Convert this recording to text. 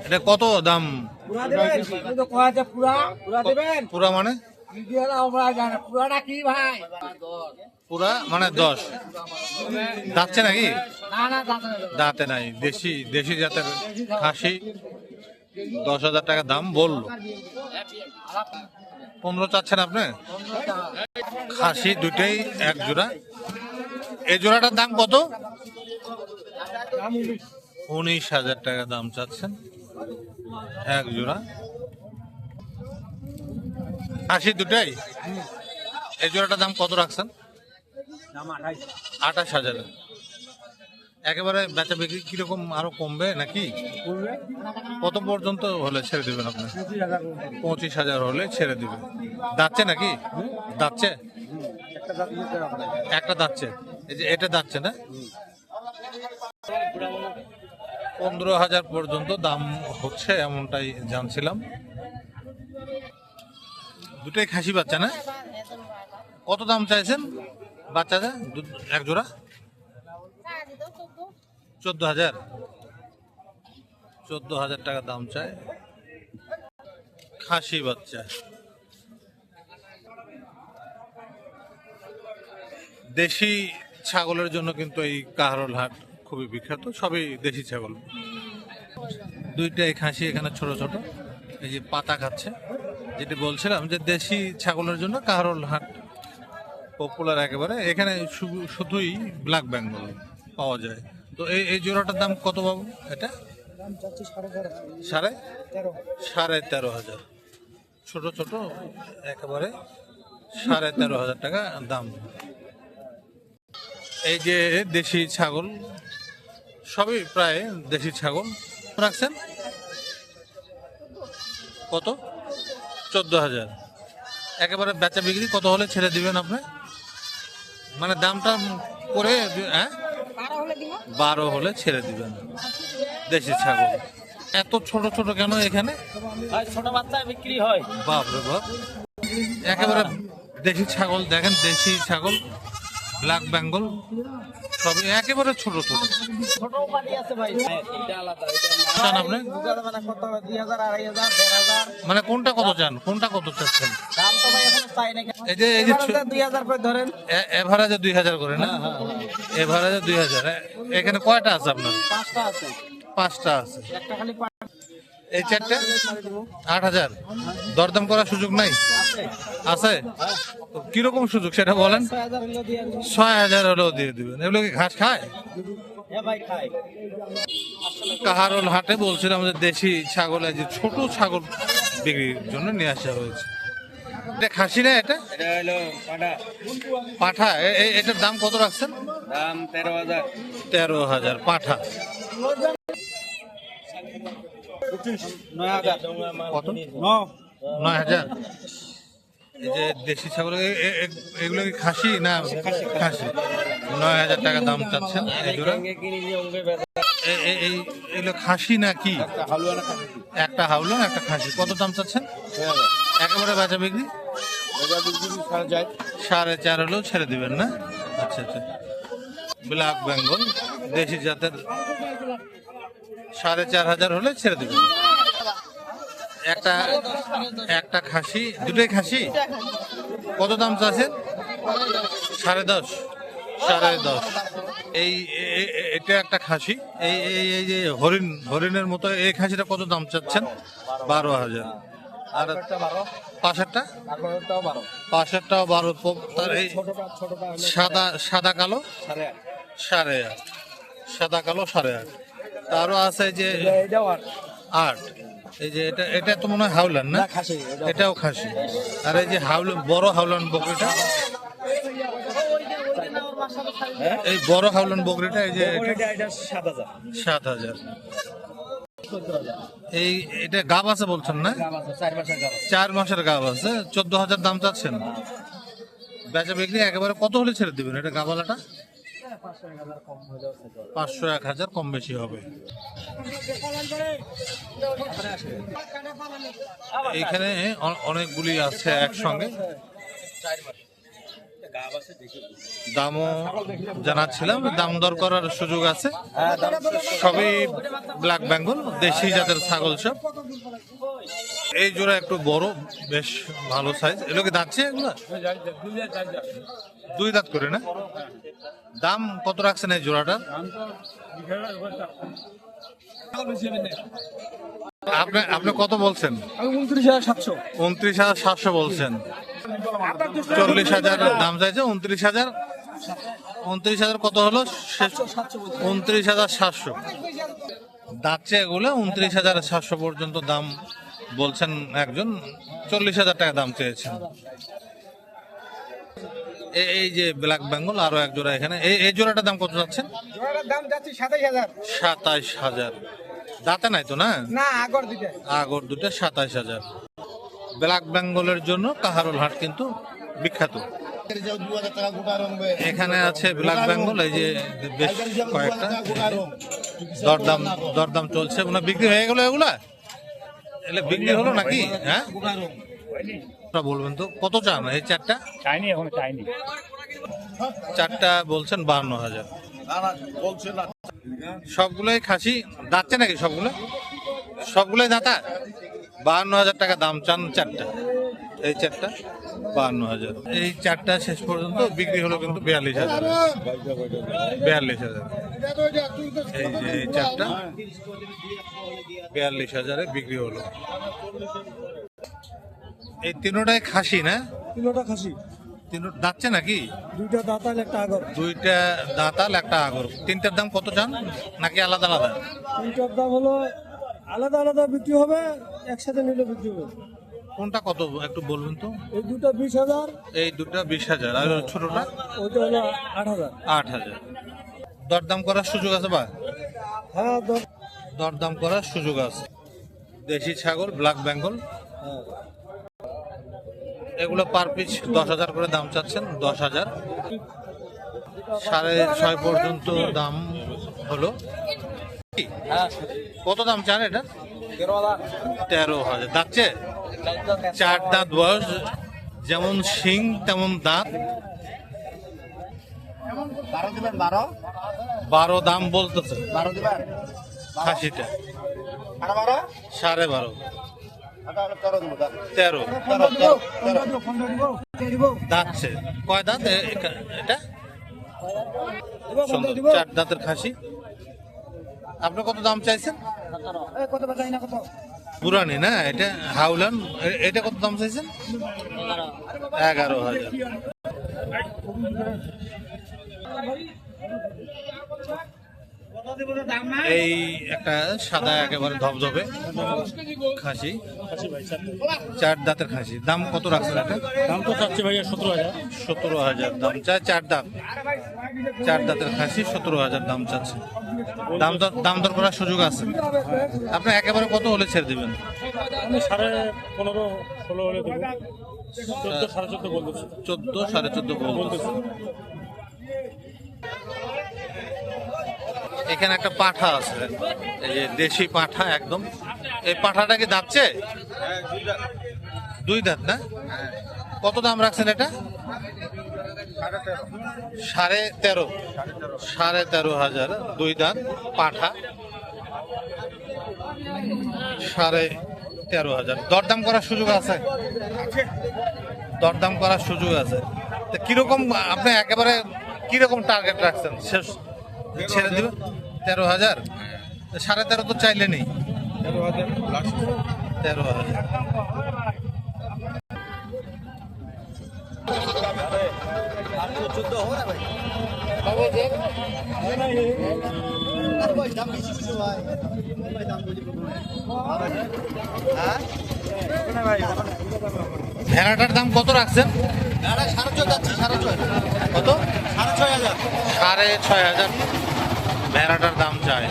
এটা কত দাম? পুরা মানে পুরা মানে 10 দাঁতছে নাকি? দাঁতে নাই। দেশি দেশি জাতের খাসি 10,000 টাকা দাম বললো। 15 চাচ্ছেন আপনি? খাসি দুটেই এক জোড়া। এই জোড়াটার দাম কত? 19,000 টাকা দাম চাচ্ছেন এক জোড়া খাসি দুটাই। এই জোড়াটার দাম কত রাখছেন? 28,000। একেবারে বেচা বিক্রি কিরকম আরো কমবে নাকি? কত পর্যন্ত হলে ছেড়ে দিবেন আপনি? 25,000 হলে ছেড়ে দিবেন। দাঁতছে নাকি? দাঁতছে? একটা দাঁতছে। এই যে এটা দাঁতছে না? 15,000 পর্যন্ত দাম হচ্ছে এমনটাই জানছিলাম। দুটাই খাসি বাচ্চা না? কত দাম চাইছেন বাচ্চাটা এক জোড়া? 14,000। 14,000 টাকা দাম চায় খাসি বাচ্চা। দেশি ছাগলের জন্য কিন্তু এই কাহারোল হাট খুবই বিখ্যাত। সবই দেশি ছাগল। দুইটাই খাসি এখানে ছোট ছোট। এই যে পাতা খাচ্ছে। যেটি বলছিলাম যে দেশি ছাগলের জন্য কাহারোল হাট পপুলার একেবারে। এখানে শুধুই ব্ল্যাক বেঙ্গল পাওয়া যায়। তো এই জোড়াটার দাম কত পাবো? এটা 13,500। ছোট ছোট একেবারে 13,500 টাকা দাম। এই যে দেশি ছাগল সবই প্রায় দেশি ছাগল রাখছেন কত? 14,000। একেবারে বেচা বিক্রি কত হলে ছেড়ে দিবেন আপনি? মানে দামটা করে 12 হলে ছেড়ে দিবেন দেশি ছাগল। এত ছোট ছোট কেন এখানে? ছোট বাচ্চা বিক্রি হয়। বাপ রে বাপ। একেবারে দেশি ছাগল দেখেন, দেশি ছাগল ব্ল্যাক বেঙ্গল সবই একেবারে ছোট ছোট। ছোট পাটি আছে ভাই, এটা আলাদা। চান আপনি? মানে কত? 2,000, 2,500, 1,500। মানে কোনটা কত চান? কোনটা কত চাচ্ছেন? দাম তো ভাই এখন চাই না। এই যে 2,000 করে ধরেন। এভারেজে 2,000 করে না? এভারেজে 2,000। এখানে কয়টা আছে আপনার? 5টা আছে। 5টা আছে। একটা খালি এই চারটে 8,000। দরদাম করার সুযোগ নাই? আছে। কিরকম সুযোগ সেটা বলেন। 6,000 হলো দিয়ে 6,000 হলেও দিয়ে দিবেন। এগুলো কি ঘাস খায়? ভাই খাই। কাহারোল হাটে বলছিলাম যে দেশি ছাগল, এই যে ছোট ছাগল বিক্রির জন্য নিয়ে আসা হয়েছে। এটা খাসি না? এটা এটা হলো পাটা। পাঠা। এটার দাম কত রাখছেন? দাম 13,000। 13,000 পাঠা। 9,000। কত? 9। 9,000। এই যে দেশি ছাগল এগুলো কি খাসি না? খাসি। 9,000 টাকা দাম চাচ্ছেন এই জোড়া। এগুলো খাসি না কি? একটা হাউলন একটা খাসি। কত দাম চাচ্ছেন? একেবারে বেচা বিক্রি 4,500 হলেও ছেড়ে দিবেন না? আচ্ছা আচ্ছা। ব্ল্যাক বেঙ্গল দেশি জাতের 4,500 হলে ছেড়ে দিবেন। একটা খাসি, দুটোই খাসি। কত দাম চাচ্ছেন? 10.5। এটা একটা খাসি। এই যে হরিণের মতো এই খাসিটা কত দাম চাচ্ছেন? 12,000। আর পাশেরটাও 12। তার এই সাদা কালো 8.5। সাদা কালো 8.5। তারও আছে যে 8। এই যে এটা তো মনে হয় হাউলান না? এটাও খাসি। আর এই যে বড় হাউলান বকরিটা, এই বড় হাউলান বকরিটা এই যে 7,000। এটা গাব আছে বলছেন না? 4 মাসের গাব আছে। 14,000 দাম চাচ্ছেন। বেচা বিক্রি একেবারে কত হলে ছেড়ে দিবেন এটা গাবালাটা? 500-1,000 কম বেশি হবে। এখানে অনেকগুলি আছে একসঙ্গে। দামও জানাচ্ছিলাম, দাম দর করার সুযোগ আছে। সবই ব্ল্যাক বেঙ্গল, দেশি জাতের ছাগল সব। এই জোড়া একটু বড়, বেশ ভালো সাইজ। এগুলো কি দাঁতছে এগুলো? 2 দাঁত করে না? দাম কত রাখছেন এই জোড়াটার? আপনি কত বলছেন? 29,700। 29,700 বলছেন। 40,000 দাম চাইছে। 29,000 কত হলো? 29,700 দাঁতছে এগুলো। 29,700 পর্যন্ত দাম বলছেন একজন, 40,000 টাকা দাম চেয়েছেন। এই যে ব্ল্যাক বেঙ্গল আরো এক জোড়া এখানে। এই জোড়াটার দাম কত যাচ্ছেন? জোড়ার দাম যাচ্ছে 27,000। 27,000 দাঁতে নাই তো না? না, আগর দিতে। আগর দুটো 27,000। ব্ল্যাক বেঙ্গলের জন্য কাহারোল হাট কিন্তু বিখ্যাত। এখানে আছে ব্ল্যাক বেঙ্গল, এই যে বেশ কয়েকটা। দরদাম চলছে। ওনার বিক্রি হয়ে গেল এগুলা? এগুলো বিক্রি হলো নাকি? হ্যাঁ, বলবেন তো কত চান এই চারটা? চাইনি, এখন চাইনি। চারটা বলছেন 52,000। সবগুলোই খাসি, দাঁতছে নাকি সবগুলো? সবগুলোই দাঁতা। 52,000 টাকা দাম চান চারটা। এই চারটা 52,000। এই চারটা শেষ পর্যন্ত বিক্রি হলো কিন্তু 42,000। 42,000 এই যে এই চারটা 42,000 বিক্রি হলো। এই তিনোটাই খাসি না? তিনটা খাসি। তিনোটা দাঁতছে নাকি? 2টা দাঁতাল, একটা আগর। 2টা দাঁতাল, একটা আগর। তিনটার দাম কত চান নাকি আলাদা আলাদা? তিনটার দাম হলো আলাদা আলাদা বিক্রি হবে, একসাথে নিলে বিক্রি হবে। কোনটা কত একটু বলবেন তো? এই দুটো 20,000, এই দুটো 20,000 আর ছোটটা ওইটা হলো 8,000। 8,000। দরদাম করার সুযোগ আছে বা? হ্যাঁ, দরদাম করার সুযোগ আছে। দেশি ছাগল ব্ল্যাক বেঙ্গল, এগুলো পার পিস 10,000 করে দাম চাচ্ছেন। 10,000 6.5 পর্যন্ত দাম হলো। কত দাম চান এটা? 13,000 দাঁতছে? 4 দাঁত বয়স, যেমন শিং তেমন দাঁত। 12 দাম বলতেছে। 12 দিবেন? খাসিটা 12.5। 13 দাঁতছে। কয় দাঁত এটা? সুন্দর 4 দাঁতের খাসি। আপনি কত দাম চাইছেন? কত বাজাই না কত? পুরানি না এটা? হাউলান। এটা কত দাম চাইছেন? 11,000। এই একটা সাদা একেবারে ধবধবে খাসি, 4 দাঁতের খাসি। দাম কত রাখছেন এটা? দাম তো চাচ্ছি ভাইয়া 17,000। 17,000 দাম চায়। 4 দাঁত, 4 দাঁতের খাসি 17,000 দাম চাচ্ছে। দাম দর করার সুযোগ আছে। আপনি একেবারে কত হলে ছেড়ে দিবেন? আমি 15.5 16 হলে দেবো। 14 14.5 বলতেছি। 14 14.5 বলতেছে। এখানে একটা পাঠা আছে, এই যে দেশি পাঠা একদম। এই পাঠাটা কি দাঁতছে? 2 দাঁত না? কত দাম রাখছেন এটা? 13.5। 13,500 2 দাঁত পাঠা, 13,500। দরদাম করার সুযোগ আছে? দরদাম করার সুযোগ আছে। তো কিরকম আপনি একেবারে কিরকম টার্গেট রাখছেন? শেষ ছেড়ে দিবে 13,000? 13.5 তো চাইলে নেই। 13,000। ভেড়াটার দাম কত রাখছেন? কত? 6,500 ভেড়াটার দাম চায়।